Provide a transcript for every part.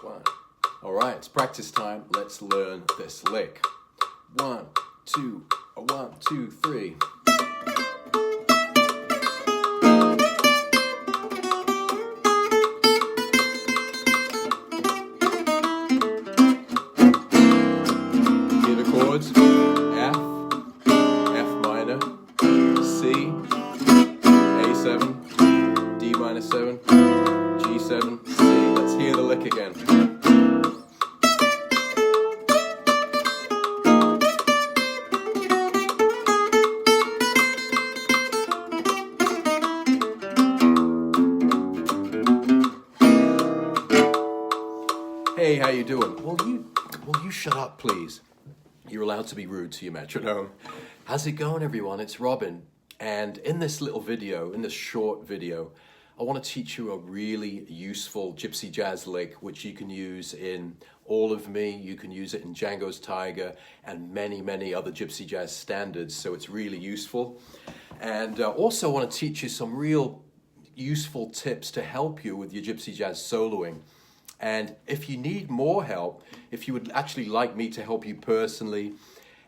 1. All right, it's practice time. Let's learn this lick. 1, 2, 1, 2, 3. Hear the chords? F, F minor, C, A7, D minor 7, G7, C. Let's hear the lick again. Hey, how you doing? Will you shut up, please? You're allowed to be rude to your metronome. How's it going, everyone? It's Robin. And in this little video, in this short video, I want to teach you a really useful gypsy jazz lick, which you can use in All of Me. You can use it in Django's Tiger and many, many other gypsy jazz standards. So it's really useful. And also I want to teach you some real useful tips to help you with your gypsy jazz soloing. And if you need more help, if you would actually like me to help you personally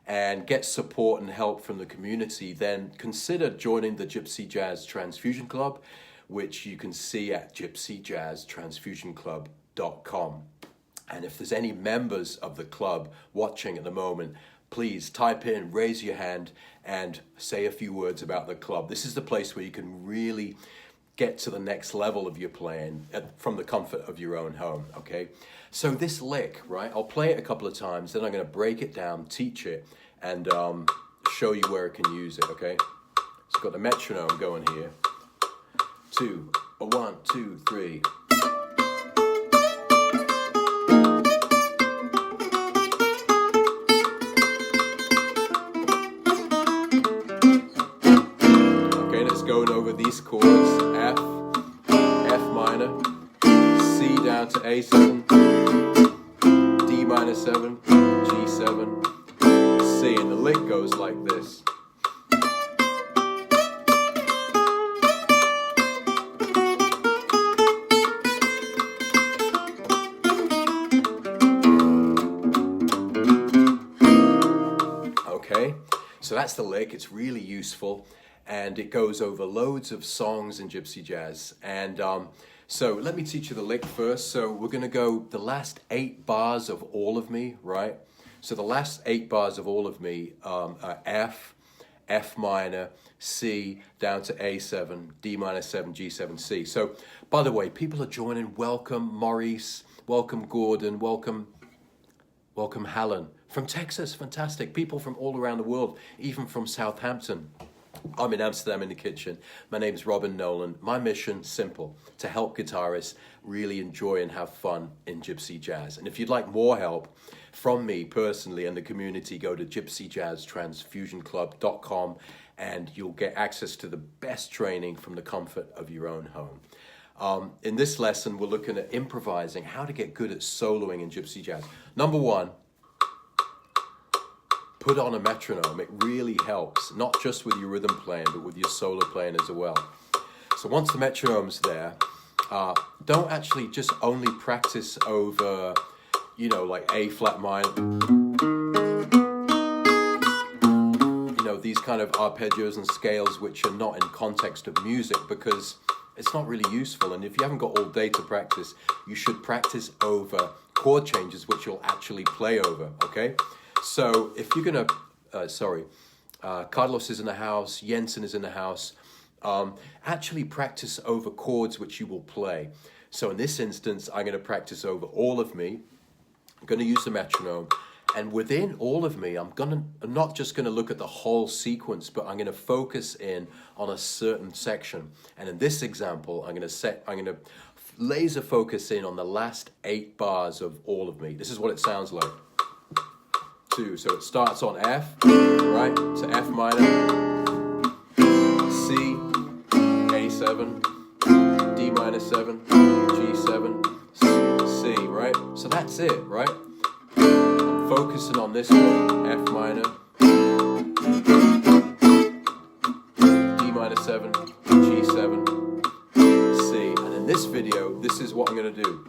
and get support and help from the community, then consider joining the Gypsy Jazz Transfusion Club, which you can see at gypsyjazztransfusionclub.com. And if there's any members of the club watching at the moment, please type in, raise your hand, and say a few words about the club. This is the place where you can really get to the next level of your playing from the comfort of your own home, okay? So this lick, right, I'll play it a couple of times, then I'm gonna break it down, teach it, and show you where I can use it, okay? So I've got the metronome going here. 2, 1, 2, 3. Okay, let's go over these chords. F, F minor, C down to A7, D minor 7, G7, C, and the lick goes like this. Okay, so that's the lick. It's really useful. And it goes over loads of songs in gypsy jazz. And so let me teach you the lick first. So we're gonna go the last 8 bars of All of Me, right? So the last 8 bars of All of Me are F, F minor, C, down to A7, D minor 7, G7, C. So by the way, people are joining. Welcome Maurice, welcome Gordon, welcome Helen. From Texas, fantastic. People from all around the world, even from Southampton. I'm in Amsterdam in the kitchen. My name is Robin Nolan. My mission, simple, to help guitarists really enjoy and have fun in gypsy jazz. And if you'd like more help from me personally and the community, go to gypsyjazztransfusionclub.com and you'll get access to the best training from the comfort of your own home. In this lesson, we're looking at improvising, how to get good at soloing in gypsy jazz. Number 1, put on a metronome. It really helps, not just with your rhythm playing, but with your solo playing as well. So once the metronome's there, don't actually just only practice over, you know, like A flat minor, you know, these kind of arpeggios and scales which are not in context of music, because it's not really useful. And if you haven't got all day to practice, you should practice over chord changes which you'll actually play over, okay? So if you're gonna, Carlos is in the house, Jensen is in the house, actually practice over chords which you will play. So in this instance, I'm gonna practice over All of Me. I'm gonna use the metronome, and within All of Me, I'm not just gonna look at the whole sequence, but I'm gonna focus in on a certain section. And in this example, I'm gonna laser focus in on the last 8 bars of All of Me. This is what it sounds like. So it starts on F, right, to F minor, C, A7, D minor 7, G7, C, right? So that's it, right? I'm focusing on this one, F minor, D minor 7, G7, C. And in this video, this is what I'm gonna do.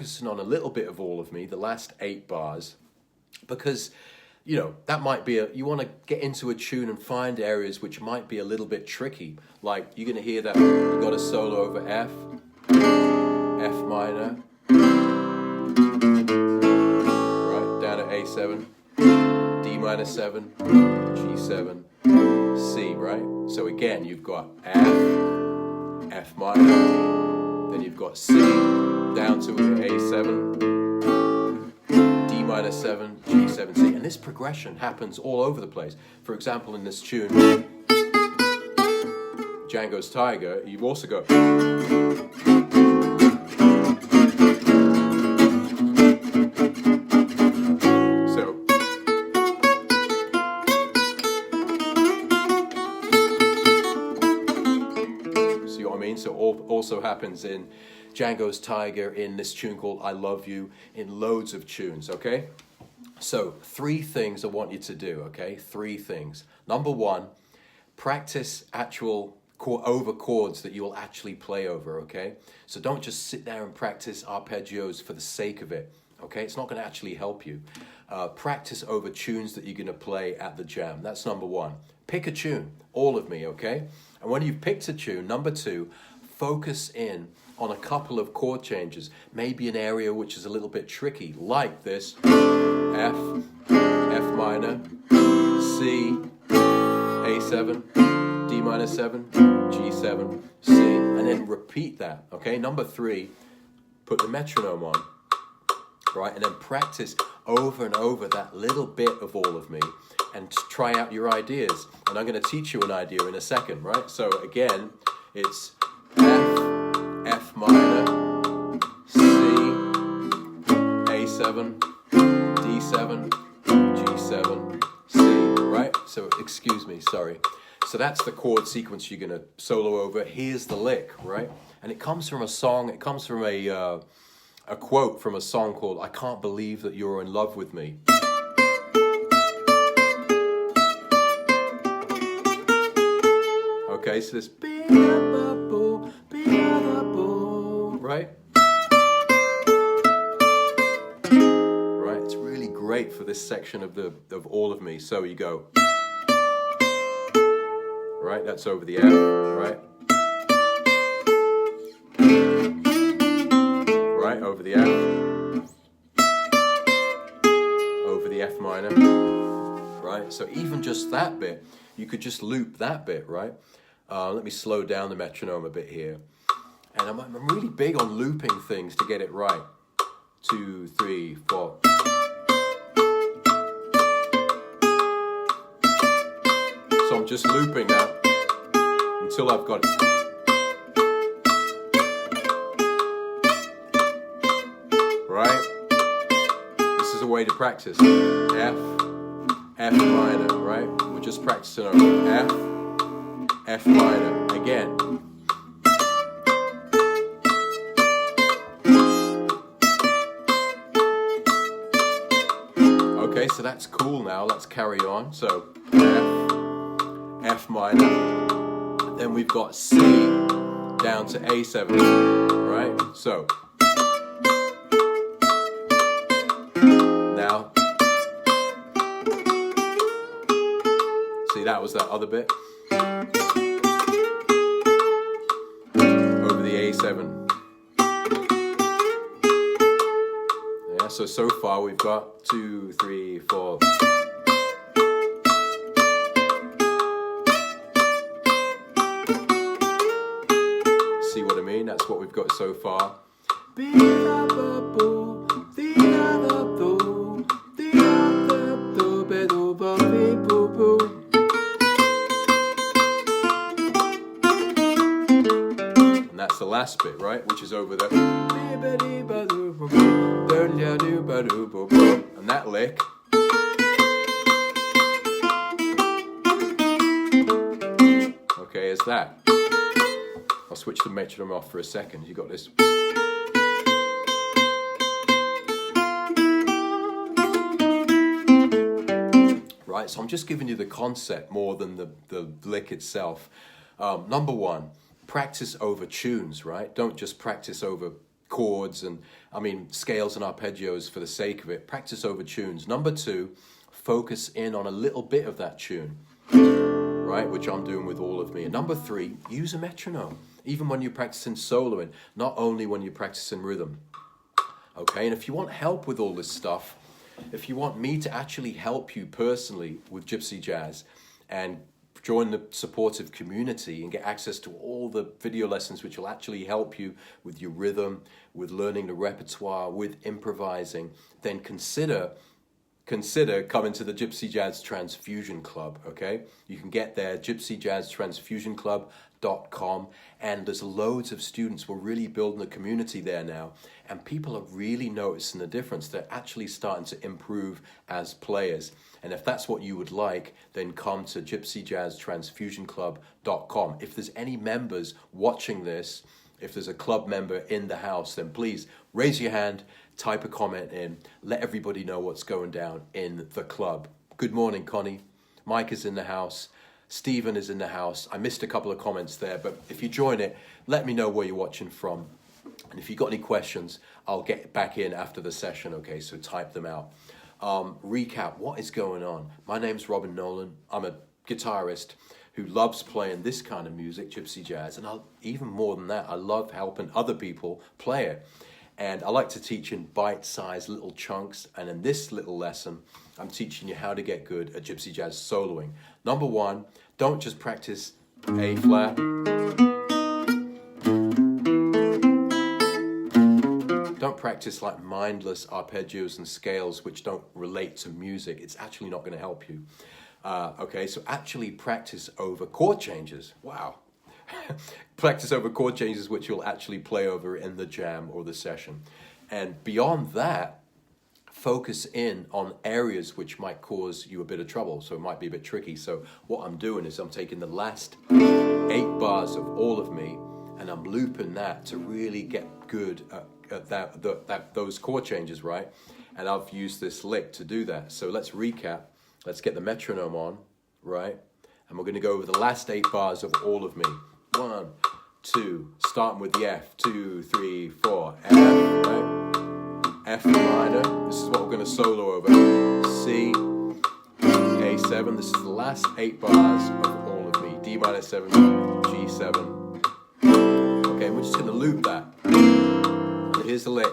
focusing on a little bit of All of Me, the last 8 bars, because, you know, that might be you want to get into a tune and find areas which might be a little bit tricky. Like, you're going to hear that you got a solo over F, F minor, right, down to A7, D minor 7, G7, C, right? So again, you've got F, F minor, then you've got C, down to A7, D minor 7, G7, C. And this progression happens all over the place. For example, in this tune, Django's Tiger, you've also got... So also happens in Django's Tiger, in this tune called I Love You, in loads of tunes, okay? So 3 things I want you to do, okay? 3 things. Number 1, practice actual over chords that you will actually play over, okay? So don't just sit there and practice arpeggios for the sake of it, okay? It's not going to actually help you. Practice over tunes that you're going to play at the jam. That's number 1. Pick a tune, All of Me, okay? And when you've picked a tune, number 2, focus in on a couple of chord changes. Maybe an area which is a little bit tricky, like this, F, F minor, C, A7, D minor 7, G7, C, and then repeat that, okay? Number 3, put the metronome on, right? And then practice over and over that little bit of All of Me, and try out your ideas. And I'm going to teach you an idea in a second, right? So again, it's F, F minor, C, A7, D7, G7, C, right? So, excuse me, sorry. So that's the chord sequence you're going to solo over. Here's the lick, right? And it comes from a song, it comes from a quote from a song called I Can't Believe That You're in Love With Me. Okay, so this right? Right, it's really great for this section of All of Me. So you go, right, that's over the F, right? Right, over the F, over the F minor, right? So even just that bit, you could just loop that bit, right? Let me slow down the metronome a bit here. And I'm really big on looping things to get it right. 2, 3, 4. So I'm just looping that until I've got it. Right? This is a way to practice. F, F minor, right? We're just practicing over F, F minor, again. Okay, so that's cool now, let's carry on. So, F, F minor, then we've got C down to A7, right? So, now, see that was that other bit? Over the A7. Yeah, so far we've got 2, 3, 4. See what I mean? That's what we've got so far. And that's the last bit, right? Which is over the... And that lick. Okay, is that. I'll switch the metronome off for a second. You got this. Right, so I'm just giving you the concept more than the lick itself. Number 1, practice over tunes, right? Don't just practice over chords and, I mean, scales and arpeggios for the sake of it. Practice over tunes. Number 2, focus in on a little bit of that tune, right, which I'm doing with all of me. And number 3, use a metronome, even when you're practicing soloing, not only when you're practicing rhythm. Okay, and if you want help with all this stuff, if you want me to actually help you personally with Gypsy Jazz and join the supportive community and get access to all the video lessons which will actually help you with your rhythm, with learning the repertoire, with improvising, then consider coming to the Gypsy Jazz Transfusion Club, okay? You can get there, gypsyjazztransfusionclub.com, and there's loads of students. We're really building a community there now, and people are really noticing the difference. They're actually starting to improve as players. And if that's what you would like, then come to gypsyjazztransfusionclub.com. If there's any members watching this, if there's a club member in the house, then please raise your hand, type a comment in, let everybody know what's going down in the club. Good morning, Connie. Mike is in the house. Stephen is in the house. I missed a couple of comments there, but if you join it, let me know where you're watching from. And if you've got any questions, I'll get back in after the session, okay? So type them out. Recap, what is going on? My name's Nolan. I'm a guitarist who loves playing this kind of music, Gypsy Jazz, and even more than that, I love helping other people play it. And I like to teach in bite-sized little chunks, and in this little lesson, I'm teaching you how to get good at Gypsy Jazz soloing. Number 1, don't just practice A flat. Don't practice like mindless arpeggios and scales which don't relate to music. It's actually not going to help you. Okay, so actually practice over chord changes. Wow. Practice over chord changes which you'll actually play over in the jam or the session. And beyond that, focus in on areas which might cause you a bit of trouble. So it might be a bit tricky. So what I'm doing is I'm taking the last 8 bars of All of Me and I'm looping that to really get good at those chord changes, right? And I've used this lick to do that. So let's recap. Let's get the metronome on, right? And we're going to go over the last 8 bars of All of Me. 1, 2, starting with the F. 2, 3, 4. F, right? F minor. This is what we're going to solo over. C, A7. This is the last 8 bars of All of Me. D minor 7, G7. Okay, we're just going to loop that. And here's the lick.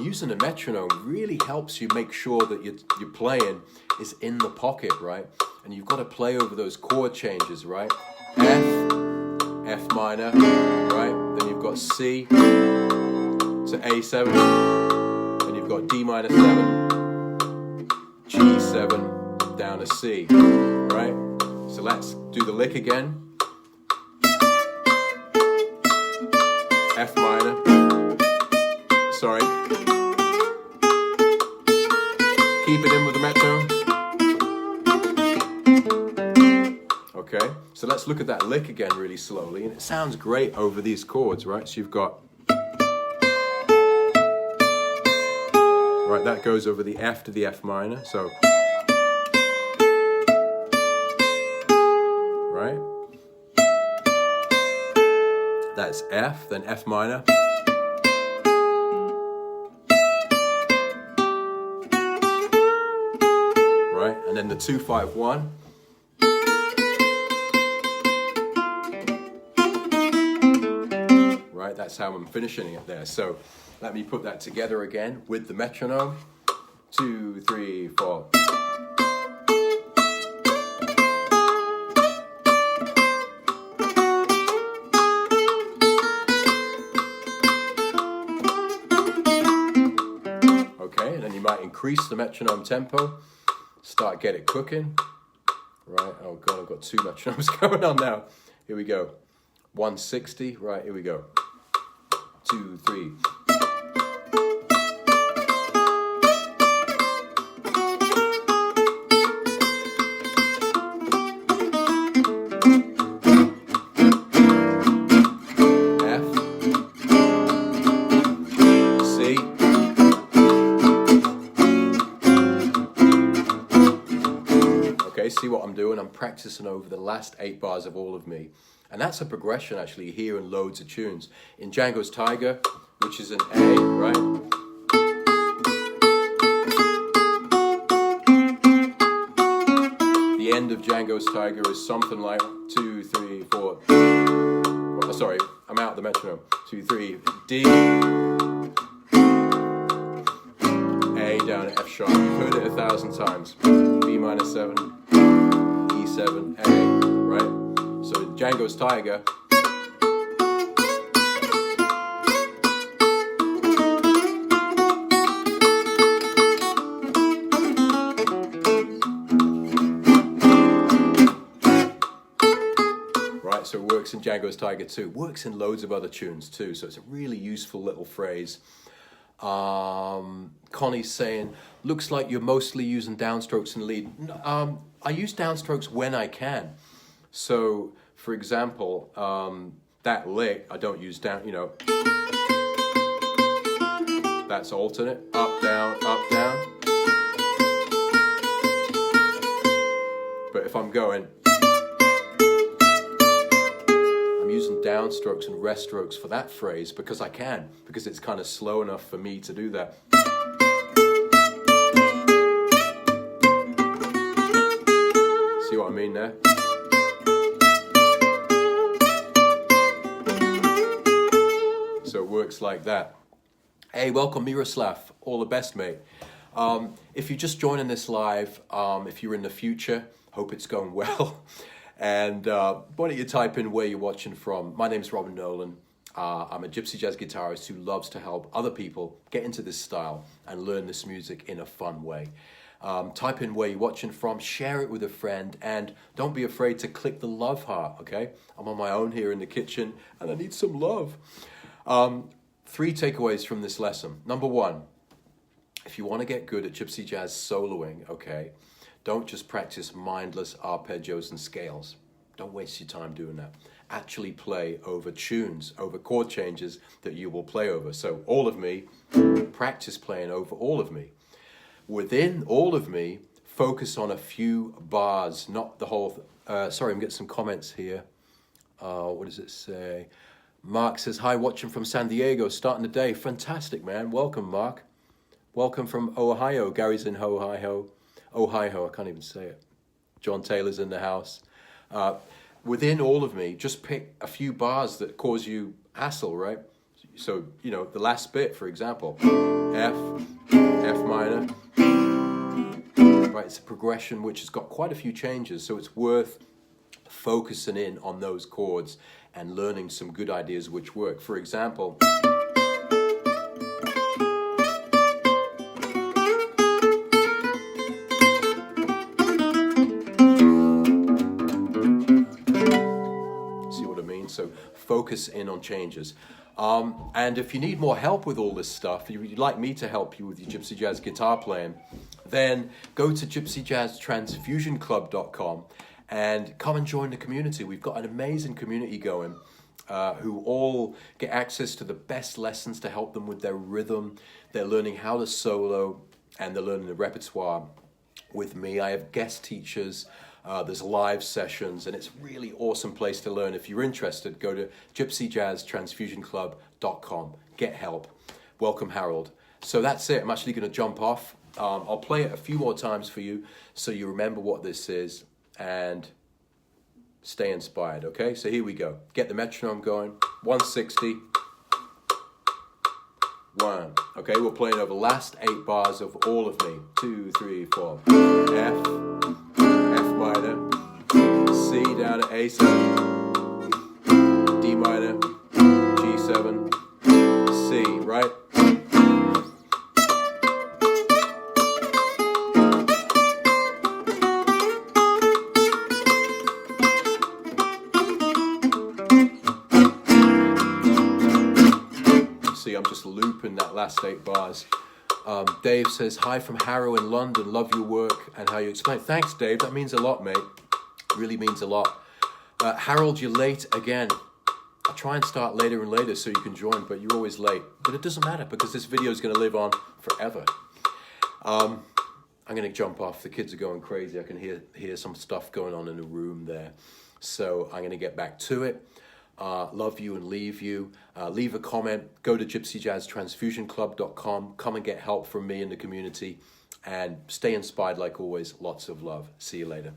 Using a metronome really helps you make sure that you're playing is in the pocket, right? And you've got to play over those chord changes, right? F, F minor, right? Then you've got C to A7, and you've got D minor 7, G7 down to C, right? So let's do the lick again. F minor, sorry. Keep it in with the metronome. Okay, so let's look at that lick again really slowly, and it sounds great over these chords, right? So you've got, right, that goes over the F to the F minor, so, right? That's F, then F minor. Right, and then the 2-5-1. Right, that's how I'm finishing it there. So let me put that together again with the metronome. 2, 3, 4. Okay, and then you might increase the metronome tempo. Start, get it cooking. Right, oh God, I've got 2 metronomes going on now. Here we go. 160, right, here we go. 2, 3. F, C, Okay, see what I'm doing? I'm practicing over the last 8 bars of All of Me. And that's a progression actually you hear in loads of tunes. In Django's Tiger, which is an A, right? The end of Django's Tiger is something like 2, 3, 4. Oh, sorry, I'm out the metronome. 2, 3, D, A down at F sharp. You've heard it 1,000 times. B minor 7, E7, A, right? So in Django's Tiger, right? So it works in Django's Tiger too. Works in loads of other tunes too. So it's a really useful little phrase. Connie's saying, looks like you're mostly using downstrokes in the lead. I use downstrokes when I can. So, for example, that lick, I don't use down, you know. That's alternate, up, down, up, down. But if I'm going, I'm using downstrokes and rest strokes for that phrase because I can, because it's kind of slow enough for me to do that. See what I mean there? So it works like that. Hey, welcome Miroslav. All the best, mate. If you're just joining this live, if you're in the future, hope it's going well. And why don't you type in where you're watching from. My name's Robin Nolan. I'm a gypsy jazz guitarist who loves to help other people get into this style and learn this music in a fun way. Type in where you're watching from, share it with a friend, and don't be afraid to click the love heart, okay? I'm on my own here in the kitchen, and I need some love. 3 takeaways from this lesson. Number 1, if you want to get good at gypsy jazz soloing, okay, don't just practice mindless arpeggios and scales. Don't waste your time doing that. Actually play over tunes, over chord changes that you will play over. So All of Me, practice playing over All of Me. Within All of Me, focus on a few bars, not the whole... sorry, I'm getting some comments here. What does it say? Mark says, hi, watching from San Diego, starting the day. Fantastic, man. Welcome, Mark. Welcome from Ohio. Gary's in Ohio. Ohio, I can't even say it. John Taylor's in the house. Within All of Me, just pick a few bars that cause you hassle, right? So, you know, the last bit, for example, F minor. Right, it's a progression which has got quite a few changes, so it's worth focusing in on those chords and learning some good ideas which work. For example, see what I mean? So focus in on changes. And if you need more help with all this stuff, you'd like me to help you with your gypsy jazz guitar playing, then go to gypsyjazztransfusionclub.com and come and join the community. We've got an amazing community going who all get access to the best lessons to help them with their rhythm. They're learning how to solo and they're learning the repertoire with me. I have guest teachers. There's live sessions, and it's a really awesome place to learn. If you're interested, go to gypsyjazztransfusionclub.com. Get help. Welcome, Harold. So that's it. I'm actually going to jump off. I'll play it a few more times for you so you remember what this is and stay inspired, okay? So here we go. Get the metronome going. 160. 1. Okay, we're playing over the last 8 bars of All of Me. 2, 3, 4. F minor, C down to A7, D minor, G7, C, right? See, I'm just looping that last 8 bars. Dave says, hi from Harrow in London, love your work and how you explain. Thanks, Dave, that means a lot, mate. Really means a lot. Harold, you're late again. I try and start later and later so you can join, but you're always late. But it doesn't matter because this video is going to live on forever. I I'm going to jump off. The kids are going crazy. I can hear some stuff going on in the room there. So I'm going to get back to it. Love you and leave you. Leave a comment. Go to gypsyjazztransfusionclub.com. Come and get help from me in the community. And stay inspired like always. Lots of love. See you later.